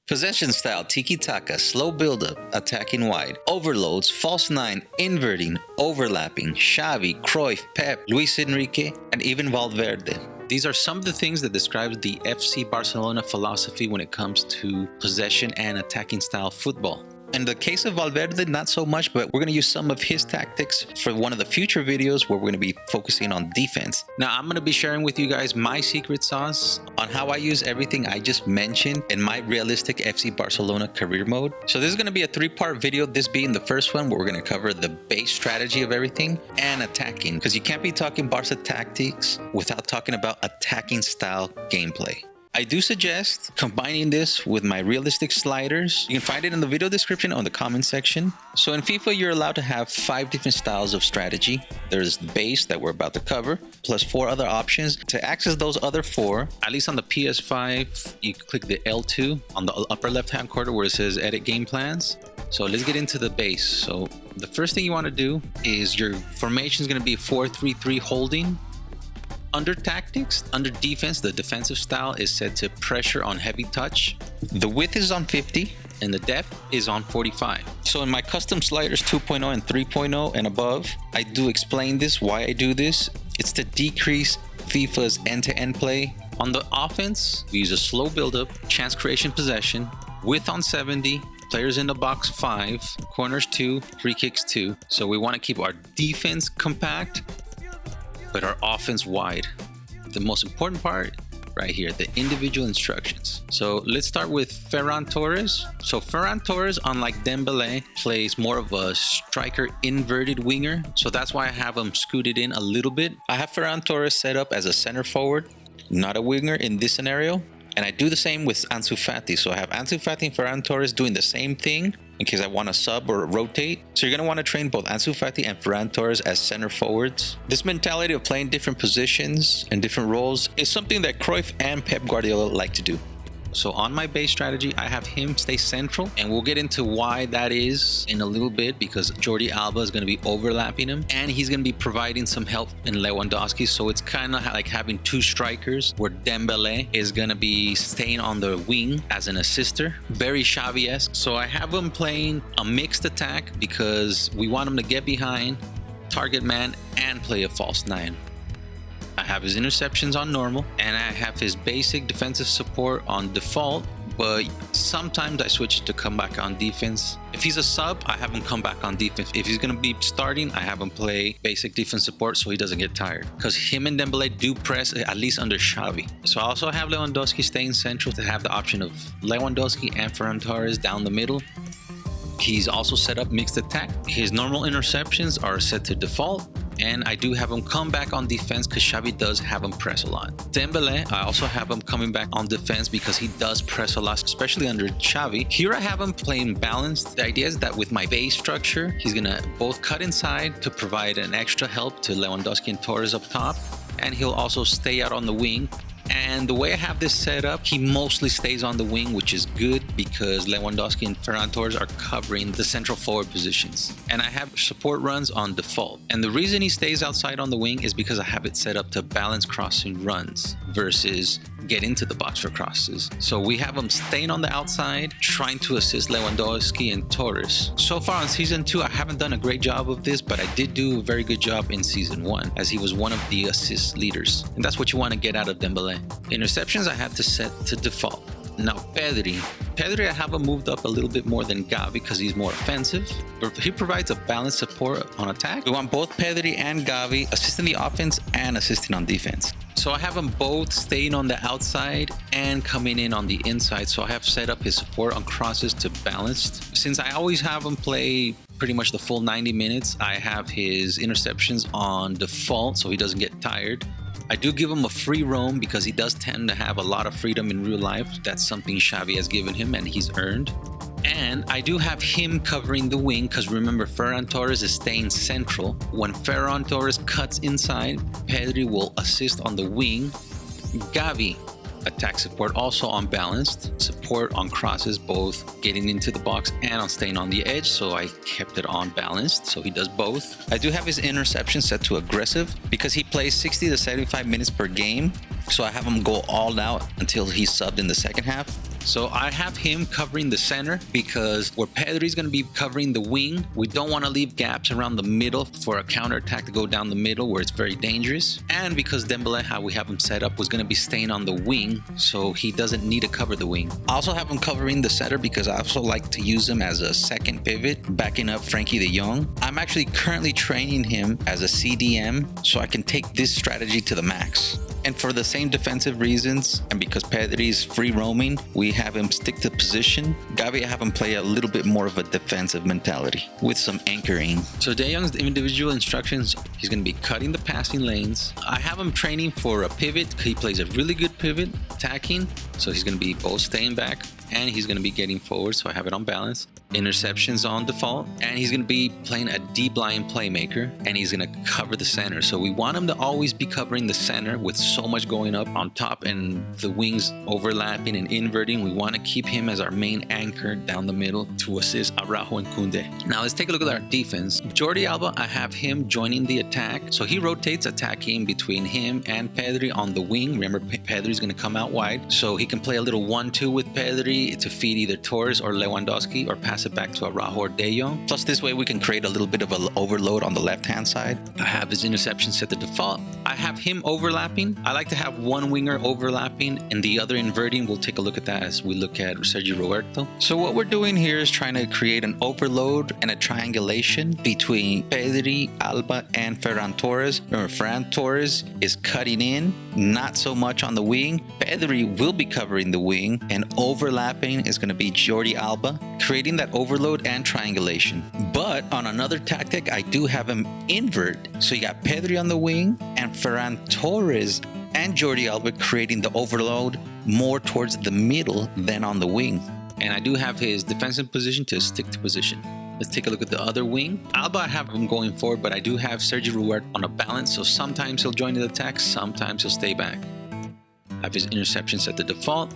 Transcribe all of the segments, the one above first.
Possession style, Tiki Taka, slow build-up, attacking wide, overloads, false nine, inverting, overlapping, Xavi, Cruyff, Pep, Luis Enrique, and even Valverde. These are some of the things that describe the FC Barcelona philosophy when it comes to possession and attacking style football. In the case of Valverde, not so much, but we're going to use some of his tactics for one of the future videos where we're going to be focusing on defense. Now, I'm going to be sharing with you guys my secret sauce on how I use everything I just mentioned in my realistic FC Barcelona career mode. So this is going to be a three-part video, this being the first one where we're going to cover the base strategy of everything and attacking, because you can't be talking Barca tactics without talking about attacking style gameplay. I do suggest combining this with my realistic sliders. You can find it in the video description or the comment section. So in FIFA, you're allowed to have 5 different styles of strategy. There's the base that we're about to cover, plus 4 other options. To access those other 4, at least on the PS5, you click the L2 on the upper left-hand corner where it says Edit Game Plans. So let's get into the base. So the first thing you want to do is your formation is going to be 4-3-3 holding. Under tactics, under defense, the defensive style is set to pressure on heavy touch. The width is on 50 and the depth is on 45. So in my custom sliders 2.0 and 3.0 and above, I do explain this, why I do this. It's to decrease FIFA's end-to-end play. On the offense, we use a slow build-up, chance creation possession, width on 70, players in the box 5, corners 2, free kicks 2. So we want to keep our defense compact, but our offense wide. The most important part right here, the individual instructions. So let's start with Ferran Torres. So Ferran Torres, unlike Dembele, plays more of a striker inverted winger. So that's why I have him scooted in a little bit. I have Ferran Torres set up as a center forward, not a winger in this scenario. And I do the same with Ansu Fati. So I have Ansu Fati and Ferran Torres doing the same thing in case I want to sub or rotate. So you're going to want to train both Ansu Fati and Ferran Torres as center forwards. This mentality of playing different positions and different roles is something that Cruyff and Pep Guardiola like to do. So on my base strategy, I have him stay central, and we'll get into why that is in a little bit, because Jordi Alba is going to be overlapping him and he's going to be providing some help in Lewandowski. So it's kind of like having 2 strikers where Dembele is going to be staying on the wing as an assister, very Xavi-esque. So I have him playing a mixed attack because we want him to get behind, target man, and play a false 9. I have his interceptions on normal, and I have his basic defensive support on default, but sometimes I switch it to come back on defense. If he's a sub, I have him come back on defense. If he's going to be starting, I have him play basic defense support so he doesn't get tired, because him and Dembele do press, at least under Xavi. So I also have Lewandowski staying central to have the option of Lewandowski and Ferran Torres down the middle. He's also set up mixed attack. His normal interceptions are set to default, and I do have him come back on defense because Xavi does have him press a lot. Dembele, I also have him coming back on defense because he does press a lot, especially under Xavi. Here I have him playing balanced. The idea is that with my base structure, he's gonna both cut inside to provide an extra help to Lewandowski and Torres up top, and he'll also stay out on the wing. And the way I have this set up, he mostly stays on the wing, which is good because Lewandowski and Ferran Torres are covering the central forward positions. And I have support runs on default. And the reason he stays outside on the wing is because I have it set up to balance crossing runs versus get into the box for crosses. So we have him staying on the outside, trying to assist Lewandowski and Torres. So far on season 2, I haven't done a great job of this, but I did do a very good job in season 1 as he was one of the assist leaders. And that's what you want to get out of Dembele. Interceptions I have to set to default. Now Pedri, I have him moved up a little bit more than Gavi because he's more offensive, but he provides a balanced support on attack. We want both Pedri and Gavi assisting the offense and assisting on defense. So I have them both staying on the outside and coming in on the inside. So I have set up his support on crosses to balanced. Since I always have him play pretty much the full 90 minutes, I have his interceptions on default so he doesn't get tired. I do give him a free roam because he does tend to have a lot of freedom in real life. That's something Xavi has given him and he's earned. And I do have him covering the wing because remember, Ferran Torres is staying central. When Ferran Torres cuts inside, Pedri will assist on the wing. Gavi, attack support also on balanced, support on crosses, both getting into the box and on staying on the edge, so I kept it on balanced, so he does both. I do have his interception set to aggressive because he plays 60 to 75 minutes per game, so I have him go all out until he's subbed in the second half. So I have him covering the center because where Pedri's going to be covering the wing, we don't want to leave gaps around the middle for a counterattack to go down the middle where it's very dangerous. And because Dembele, how we have him set up, was going to be staying on the wing, so he doesn't need to cover the wing. I also have him covering the center because I also like to use him as a second pivot, backing up Frankie de Jong. I'm actually currently training him as a CDM so I can take this strategy to the max. And for the same defensive reasons, and because Pedri's free roaming, we have him stick to position. Xavi, I have him play a little bit more of a defensive mentality with some anchoring. So De Jong's individual instructions, he's going to be cutting the passing lanes. I have him training for a pivot. He plays a really good pivot, attacking. So he's going to be both staying back and he's going to be getting forward. So I have it on balance. Interceptions on default, and he's going to be playing a deep line playmaker, and he's going to cover the center. So we want him to always be covering the center with so much going up on top and the wings overlapping and inverting. We want to keep him as our main anchor down the middle to assist Araujo and Koundé. Now let's take a look at our defense. Jordi Alba, I have him joining the attack. So he rotates, attacking between him and Pedri on the wing. Remember, Pedri's going to come out wide, so he can play a little 1-2 with Pedri to feed either Torres or Lewandowski, or pass it back to Araujo or De Jong. Plus this way we can create a little bit of an overload on the left hand side. I have his interception set to default. I have him overlapping. I like to have one winger overlapping and the other inverting. We'll take a look at that as we look at Sergio Roberto. So what we're doing here is trying to create an overload and a triangulation between Pedri, Alba, and Ferran Torres. Remember, Ferran Torres is cutting in, not so much on the wing. Pedri will be covering the wing, and overlapping is going to be Jordi Alba, creating that overload and triangulation. But on another tactic, I do have him invert. So you got Pedri on the wing and Ferran Torres and Jordi Alba creating the overload more towards the middle than on the wing. And I do have his defensive position to stick to position. Let's take a look at the other wing. Alba, I have him going forward, but I do have Sergio Roberto on a balance. So sometimes he'll join the attack, sometimes he'll stay back. I have his interception set to default.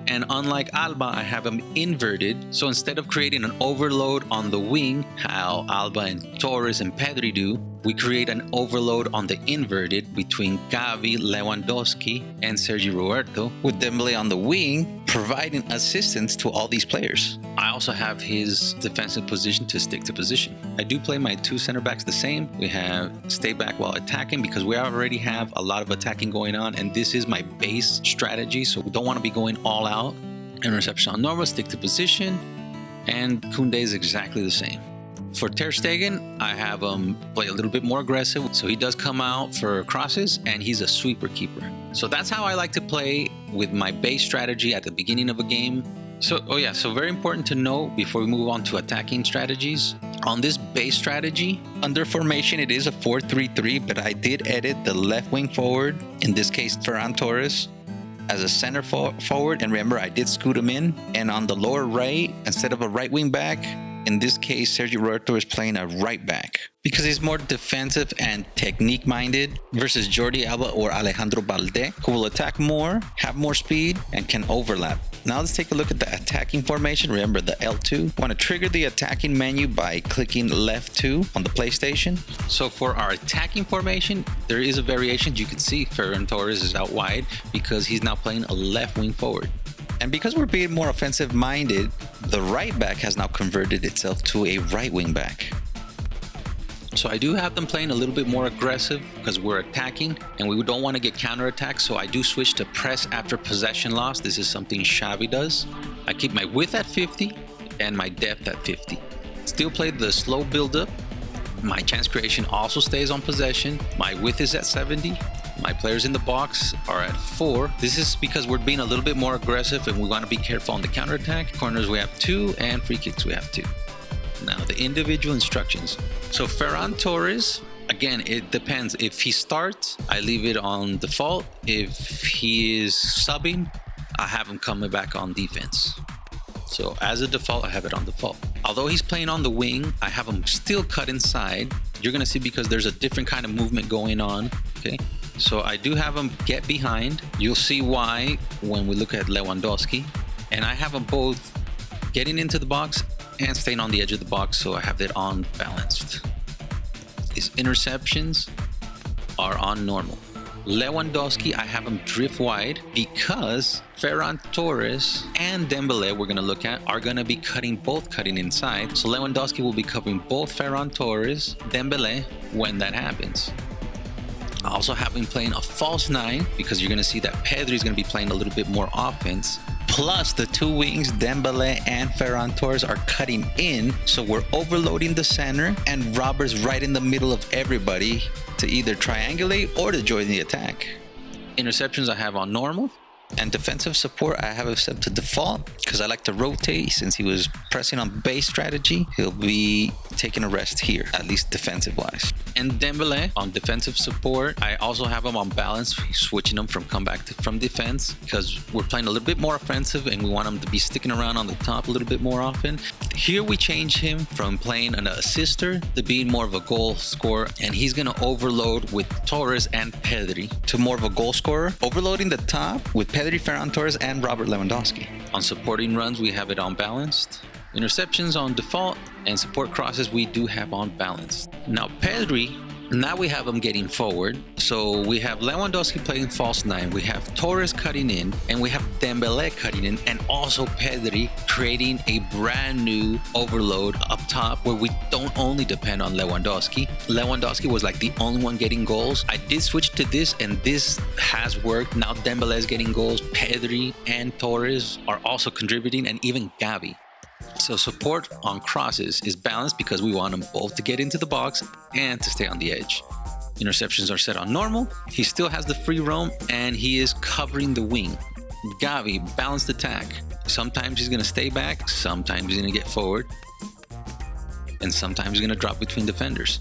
And unlike Alba, I have him inverted. So instead of creating an overload on the wing, how Alba and Torres and Pedri do, we create an overload on the inverted between Xavi, Lewandowski, and Sergio Roberto, with Dembele on the wing, providing assistance to all these players. I also have his defensive position to stick to position. I do play my two center backs the same. We have stay back while attacking because we already have a lot of attacking going on, and this is my base strategy, so we don't want to be going all out. Interception on normal, stick to position, and Koundé is exactly the same. For Ter Stegen, I have him play a little bit more aggressive, so he does come out for crosses, and he's a sweeper keeper. So that's how I like to play with my base strategy at the beginning of a game. So very important to know before we move on to attacking strategies. On this base strategy, under formation, it is a 4-3-3, but I did edit the left wing forward, in this case, Ferran Torres, as a center forward. And remember, I did scoot him in. And on the lower right, instead of a right wing back, in this case, Sergio Roberto is playing a right back because he's more defensive and technique minded versus Jordi Alba or Alejandro Balde, who will attack more, have more speed, and can overlap. Now let's take a look at the attacking formation. Remember the L2. Want to trigger the attacking menu by clicking left 2 on the PlayStation. So for our attacking formation, there is a variation. You can see Ferran Torres is out wide because he's now playing a left wing forward. And because we're being more offensive minded, the right back has now converted itself to a right wing back. So I do have them playing a little bit more aggressive because we're attacking and we don't want to get counterattacked. So I do switch to press after possession loss. This is something Xavi does. I keep my width at 50 and my depth at 50. Still play the slow build up. My chance creation also stays on possession. My width is at 70. My players in the box are at 4. This is because we're being a little bit more aggressive and we want to be careful on the counterattack. Corners we have 2 and free kicks we have 2. Now the individual instructions. So Ferran Torres, again, it depends. If he starts, I leave it on default. If he is subbing, I have him coming back on defense. So as a default, I have it on default. Although he's playing on the wing, I have him still cut inside. You're going to see because there's a different kind of movement going on. Okay. So I do have him get behind. You'll see why when we look at Lewandowski. And I have them both getting into the box and staying on the edge of the box, so I have that on balanced. His interceptions are on normal. Lewandowski, I have him drift wide because Ferran Torres and Dembele, we're going to look at, are going to be both cutting inside. So Lewandowski will be covering both Ferran Torres, Dembele when that happens. I also have him playing a false 9 because you're going to see that Pedri is going to be playing a little bit more offense. Plus the two wings, Dembele and Ferran Torres, are cutting in. So we're overloading the center and Robert's right in the middle of everybody to either triangulate or to join the attack. Interceptions I have on normal. And defensive support, I have it set to default because I like to rotate. Since he was pressing on base strategy, he'll be taking a rest here, at least defensive wise. And Dembele on defensive support, I also have him on balance, switching him from comeback from defense because we're playing a little bit more offensive and we want him to be sticking around on the top a little bit more often. Here we change him from playing an assister to being more of a goal scorer, and he's going to overload with Torres and Pedri to more of a goal scorer, overloading the top with Pedri, Ferran Torres, and Robert Lewandowski. On supporting runs, we have it on balanced. Interceptions on default, and support crosses we do have on balanced. Now Pedri, now we have him getting forward. So we have Lewandowski playing false 9, we have Torres cutting in, and we have Dembele cutting in, and also Pedri creating a brand new overload up top where we don't only depend on Lewandowski. Lewandowski was like the only one getting goals. I did switch to this and this has worked. Now Dembele is getting goals, Pedri and Torres are also contributing, and even Xavi. So support on crosses is balanced because we want them both to get into the box and to stay on the edge. Interceptions are set on normal. He still has the free roam and he is covering the wing. Xavi, balanced attack. Sometimes he's going to stay back, sometimes he's going to get forward, and sometimes he's going to drop between defenders.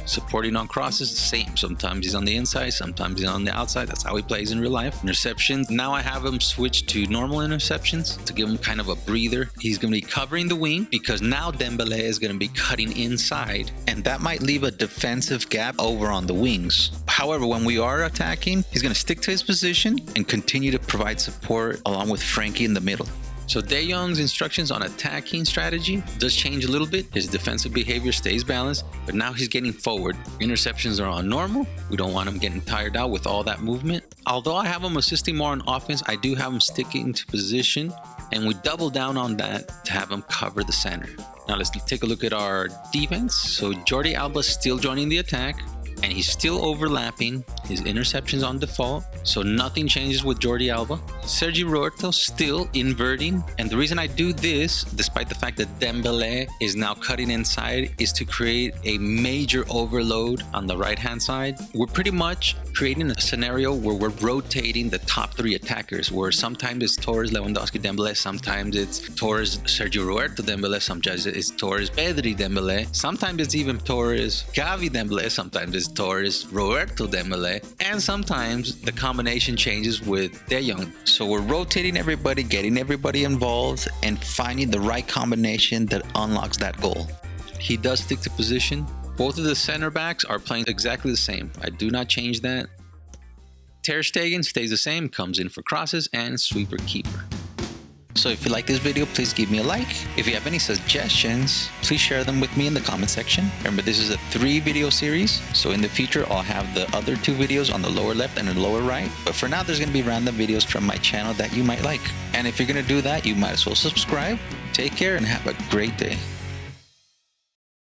Supporting on crosses, the same. Sometimes he's on the inside, sometimes he's on the outside. That's how he plays in real life. Interceptions, now I have him switch to normal interceptions to give him kind of a breather. He's going to be covering the wing because now Dembele is going to be cutting inside, and that might leave a defensive gap over on the wings. However, when we are attacking, he's going to stick to his position and continue to provide support along with Frankie in the middle. So De Jong's instructions on attacking strategy does change a little bit. His defensive behavior stays balanced, but now he's getting forward. Interceptions are on normal. We don't want him getting tired out with all that movement. Although I have him assisting more on offense, I do have him sticking to position, and we double down on that to have him cover the center. Now let's take a look at our defense. So Jordi Alba's still joining the attack, and he's still overlapping. His interceptions on default, so nothing changes with Jordi Alba. Sergi Roberto still inverting, and the reason I do this, despite the fact that Dembele is now cutting inside, is to create a major overload on the right-hand side. We're pretty much creating a scenario where we're rotating the top 3 attackers, where sometimes it's Torres, Lewandowski, Dembele, sometimes it's Torres, Sergio Roberto, Dembele, sometimes it's Torres, Pedri, Dembele, sometimes it's even Torres, Xavi, Dembele, sometimes it's Torres, Roberto, Dembele, and sometimes the combination changes with De Jong. So we're rotating everybody, getting everybody involved, and finding the right combination that unlocks that goal. He does stick to position. Both of the center backs are playing exactly the same. I do not change that. Ter Stegen stays the same, comes in for crosses and sweeper keeper. So if you like this video, please give me a like. If you have any suggestions, please share them with me in the comment section. Remember, this is a 3-video series, so in the future I'll have the other 2 videos on the lower left and the lower right. But for now, there's going to be random videos from my channel that you might like. And if you're going to do that, you might as well subscribe. Take care and have a great day.